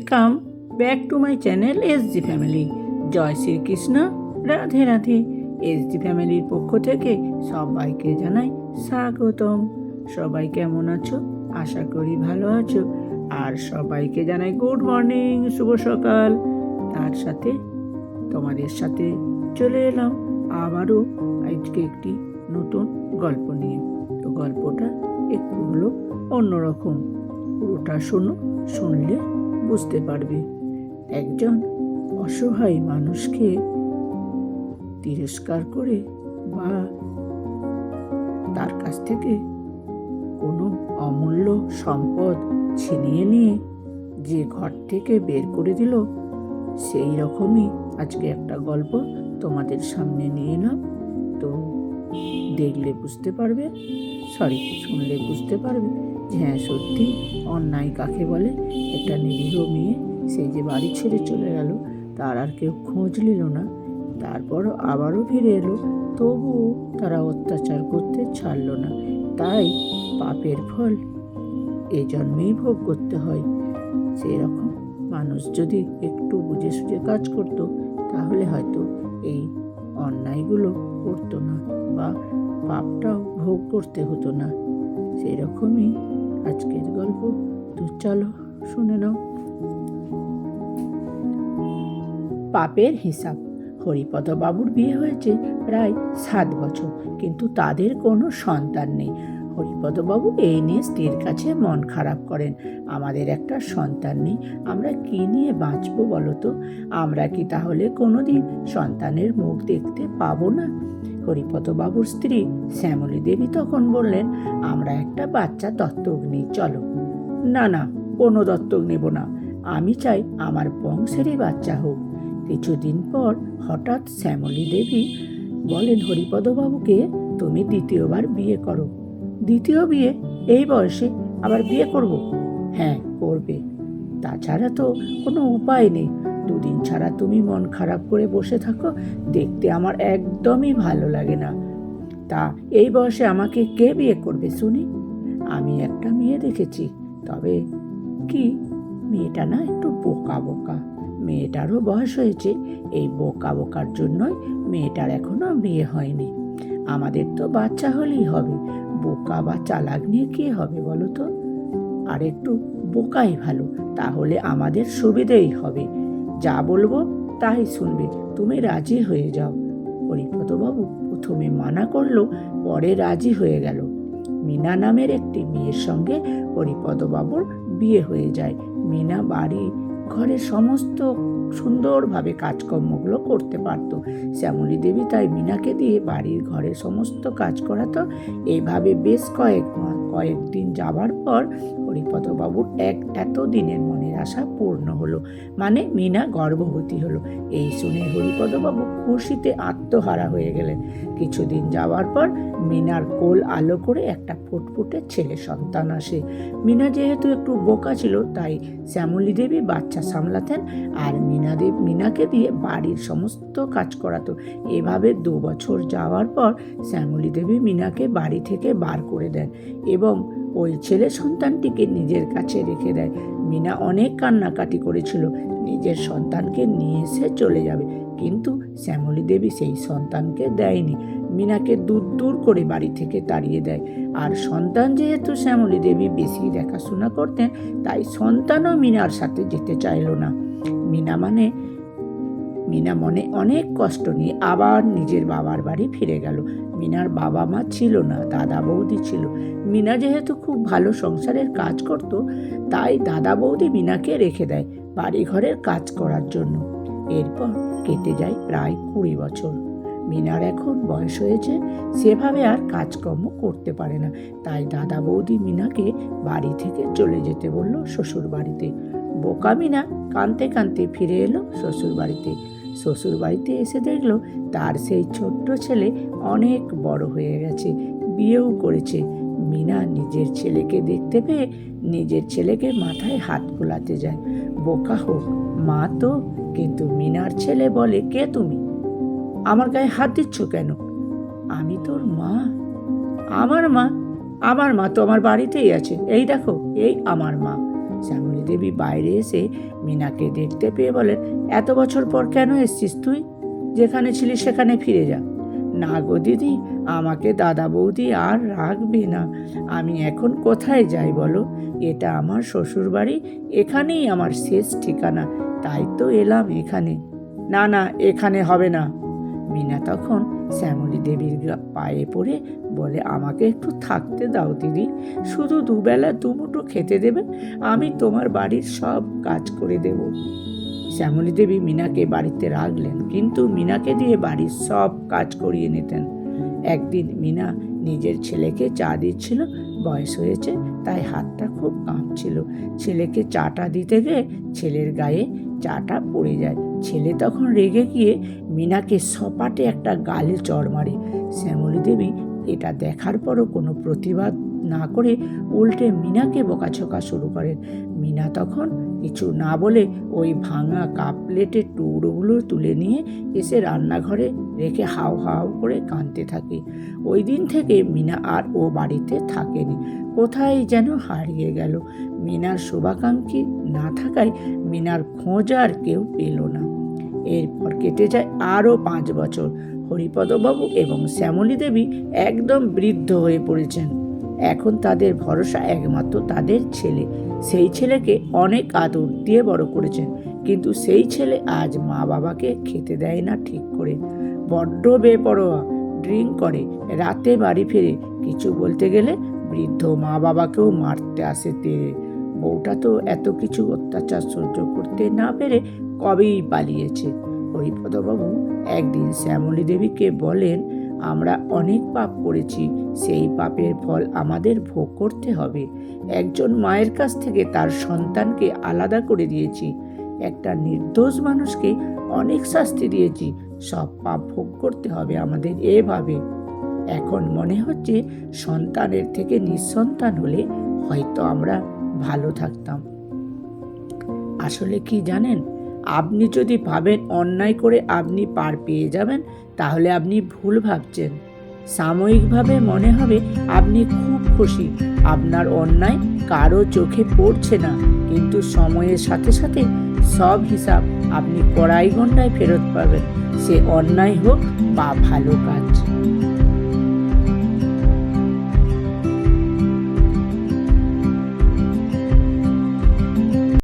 Welcome back to my channel SG family. জয় Shri Krishna, Radhe Radhe. SG ফ্যামিলির পক্ষ থেকে সবাইকে জানাই স্বাগতম। সবাই কেমন আছো? আশা করি ভালো আছো। আর সবাইকে জানাই গুড মর্নিং, শুভ সকাল। তার সাথে তোমাদের সাথে চলে এলাম আবারও আজকে একটি নতুন গল্প নিয়ে। তো গল্পটা একটু হলো অন্যরকম, পুরোটা শোনো, শুনলে বুঝতে পারবে। একজন অসহায় মানুষকে তিরস্কার করে বা তার কাছ থেকে কোনো অমূল্য সম্পদ ছিনিয়ে নিয়ে যে ঘর থেকে বের করে দিল, সেই রকমই আজকে একটা গল্প তোমাদের সামনে নিয়ে এলাম। তো দেখলে বুঝতে পারবে, শুনলে বুঝতে পারবে যে হ্যাঁ, সত্যি অন্যায় কাকে বলে। একটা নিরীহ মেয়ে, সেই যে বাড়ি ছেড়ে চলে গেল, তার আর কেউ খোঁজ নিল না। তারপরও আবারও ফিরে এলো, তবুও তারা অত্যাচার করতে ছাড়ল না। তাই পাপের ফল এ জন্মেই ভোগ করতে হয়। সেই রকম মানুষ যদি একটু বুঝে সুঝে কাজ করত, তাহলে হয়তো এই অন্যায়গুলো করতো না বা পাপটাও ভোগ করতে হতো না। সেই রকমই আজকের গল্প। তো চলো শুনে নাও। পাপের হিসাব। হরিপদ বাবুর বিয়ে হয়েছে প্রায় 7 বছর, কিন্তু তাদের কোনো সন্তান নেই। হরিপদ বাবু এই নিয়ে স্ত্রীর কাছে মন খারাপ করেন। আমাদের একটা সন্তান নেই, আমরা কি নিয়ে বাঁচবো বলো তো? আমরা কি তাহলে কোনোদিন সন্তানের মুখ দেখতে পাবো না? হরিপদ বাবুর স্ত্রী শ্যামলী দেবী তখন বললেন, আমরা একটা বাচ্চা দত্তক নিই, চলো। না না, কোনো দত্তক নেব না, আমি চাই আমার বংশেরই বাচ্চা হোক। কিছুদিন পর হঠাৎ শ্যামলী দেবী বলেন হরিপদ বাবুকে, তুমি দ্বিতীয়বার বিয়ে করো। দ্বিতীয় বিয়ে? এই বয়সে আবার বিয়ে করব? হ্যাঁ, করবে, তাছাড়া তো কোনো উপায় নেই। 2 দিন ছাড়া তুমি মন খারাপ করে বসে থাকো, দেখতে আমার একদমই ভালো লাগে না। তা এই বয়সে আমাকে কে বিয়ে করবে শুনি? আমি একটা মেয়ে দেখেছি, তবে কি, মেয়েটা না একটু বোকা বোকা। মেয়েটারও বয়স হয়েছে, এই বোকা বোকার জন্যই মেয়েটার এখনো বিয়ে হয়নি। আমাদের তো বাচ্চা হলেই হবে, বোকা বা চালাক নিয়ে কি হবে বলো তো? আর একটু বোকাই ভালো, তাহলে আমাদের সুবিধেই হবে। যা বলবো তাই শুনবে, তুমি রাজি হয়ে যাও। হরিপদবাবু প্রথমে মানা করলো, পরে রাজি হয়ে গেল। মিনা নামের একটি মেয়ের সঙ্গে হরিপদবাবুর বিয়ে হয়ে যায়। মিনা বাড়ি ঘরের সমস্ত সুন্দরভাবে কাজকর্মগুলো করতে পারত। শ্যামলী দেবী তাই মিনাকে দিয়ে বাড়ির ঘরের সমস্ত কাজ করাতো। এইভাবে বেশ কয়েকদিন যাবার পর হরিপদবাবুর এত দিনের মনের আশা পূর্ণ হলো, মানে মিনা গর্ভবতী হলো। এই শুনে হরিপদবাবু খুশিতে আত্মহারা হয়ে গেলেন। কিছুদিন যাওয়ার পর মিনার কোল আলো করে একটা ফুটফুটে ছেলে সন্তান আসে। মিনা যেহেতু একটু বোকা ছিল, তাই শ্যামলী দেবী বাচ্চা সামলাতেন আর মিনাকে দিয়ে বাড়ির সমস্ত কাজ করাতো। এভাবে 2 বছর যাওয়ার পর শ্যামলী দেবী মিনাকে বাড়ি থেকে বার করে দেন এবং ওই ছেলে সন্তানটিকে নিজের কাছে রেখে দেয়। মিনা অনেক কান্নাকাটি করেছিল, নিজের সন্তানকে নিয়ে এসে চলে যাবে, কিন্তু শ্যামলী দেবী সেই সন্তানকে দেয়নি। মিনাকে দূর করে বাড়ি থেকে তাড়িয়ে দেয়। আর সন্তান যেহেতু শ্যামলী দেবী বেশি দেখাশোনা করতেন, তাই সন্তানও মিনার সাথে যেতে চাইল না। মিনা মনে অনেক কষ্ট নিয়ে আবার নিজের বাবার বাড়ি ফিরে গেল। মিনার বাবা মা ছিল না, দাদা বৌদি ছিল। মিনা যেহেতু খুব ভালো সংসারের কাজ করত, তাই দাদা বৌদি মিনাকে রেখে দেয় বাড়ি ঘরের কাজ করার জন্য। এরপর কেটে যায় প্রায় 20 বছর। মিনার এখন বয়স হয়েছে, সেভাবে আর কাজকর্ম করতে পারে না, তাই দাদা বৌদি মিনাকে বাড়ি থেকে চলে যেতে বলল শ্বশুর বাড়িতে। বোকা মিনা কাঁদতে কাঁদতে ফিরে এলো শ্বশুর বাড়িতে। শ্বশুর বাড়িতে এসে দেখলো তার সেই ছোট্ট ছেলে অনেক বড় হয়ে গেছে, বিয়েও করেছে। মিনা নিজের ছেলেকে দেখতে পেয়ে নিজের ছেলেকে মাথায় হাত বোলাতে যায়। বোকা হোক, মা তো, কিন্তু মিনার ছেলে বলে, কে তুমি? আমার গায়ে হাত দিচ্ছ কেন? আমি তোর মা। আমার মা? আমার মা তো আমার বাড়িতেই আছে, এই দেখো, এই আমার মা। শ্যামলী দেবী বাইরে এসে মিনাকে দেখতে পেয়ে বলেন, এত বছর পর কেন এসছিস তুই? যেখানে ছিলি সেখানে ফিরে যা। না গো দিদি, আমাকে দাদা বৌদি আর রাখবে না। আমি এখন কোথায় যাই বলো? এটা আমার শ্বশুর বাড়ি, এখানেই আমার শেষ ঠিকানা, তাই তো এলাম এখানে। না না, এখানে হবে না। মিনা তখন শ্যামলী দেবীর পায়ে পড়ে বলে, আমাকে একটু থাকতে দাও দিদি, শুধু দুবেলা দুমুঠো খেতে দেবে, আমি তোমার বাড়ির সব কাজ করে দেব। শ্যামলী দেবী মিনাকে বাড়িতে রাখলেন, কিন্তু মিনাকে দিয়ে বাড়ির সব কাজ করিয়ে নিতেন। একদিন মিনা নিজের ছেলেকে চা দিচ্ছিল, বয়স হয়েছে তাই হাতটা খুব কাঁপছিল। ছেলেকে চাটা দিতে গিয়ে ছেলের গায়ে চাটা পড়ে যায়। ছেলে তখন রেগে গিয়ে মিনাকে সপাটে একটা গালে চড় মারে। শ্যামলী দেবী এটা দেখার পরও কোনো প্রতিবাদ না করে উল্টে মিনাকে বকাঝকা শুরু করেন। মিনা তখন কিছু না বলে ওই ভাঙা কাপ প্লেটের টুকরোগুলো তুলে নিয়ে এসে রান্নাঘরে রেখে হাউ হাউ করে কাঁদতে থাকে। ওই দিন থেকে মিনা আর ও বাড়িতে থাকেনি, কোথায় যেন হারিয়ে গেল। মিনার শুভাকাঙ্ক্ষী না থাকায় মিনার খোঁজ আর কেউ পেল না। এরপর কেটে যায় আরও 5 বছর। হরিপদবাবু এবং শ্যামলী দেবী একদম বৃদ্ধ হয়ে পড়েছেন। এখন তাদের ভরসা একমাত্র তাদের ছেলে। সেই ছেলেকে অনেক আদর দিয়ে বড় করেছেন, কিন্তু সেই ছেলে আজ মা বাবাকে খেতে দেয় না ঠিক করে। বড্ড বেপরোয়া, ড্রিঙ্ক করে, রাতে বাড়ি ফিরে কিছু বলতে গেলে বৃদ্ধ মা বাবাকেও মারতে আসে তেড়ে। বউটা তো এত কিছু অত্যাচার সহ্য করতে না পেরে কবেই পালিয়েছে। হরিপদবাবু একদিন শ্যামলী দেবীকে বলেন, আমরা অনেক পাপ করেছি, সেই পাপের ফল আমাদের ভোগ করতে হবে। একজন মায়ের কাছ থেকে তার সন্তানকে আলাদা করে দিয়েছি, একটা নির্দোষ মানুষকে অনেক শাস্তি দিয়েছি, সব পাপ ভোগ করতে হবে আমাদের এভাবে। এখন মনে হচ্ছে সন্তানের থেকে নিঃসন্তান হলে হয়তো আমরা ভালো থাকতাম। আসলে কি জানেন, আপনি যদি ভাবেন অন্যায় করে আপনি পার পেয়ে যাবেন, তাহলে আপনি ভুল ভাবছেন। সাময়িকভাবে মনে হবে আপনি খুব খুশি, আপনার অন্যায় কারো চোখে পড়ছে না, কিন্তু সময়ের সাথে সাথে সব হিসাব আপনি কড়াই গন্ডায় ফেরত পাবেন, সে অন্যায় হোক বা ভালো কাজ।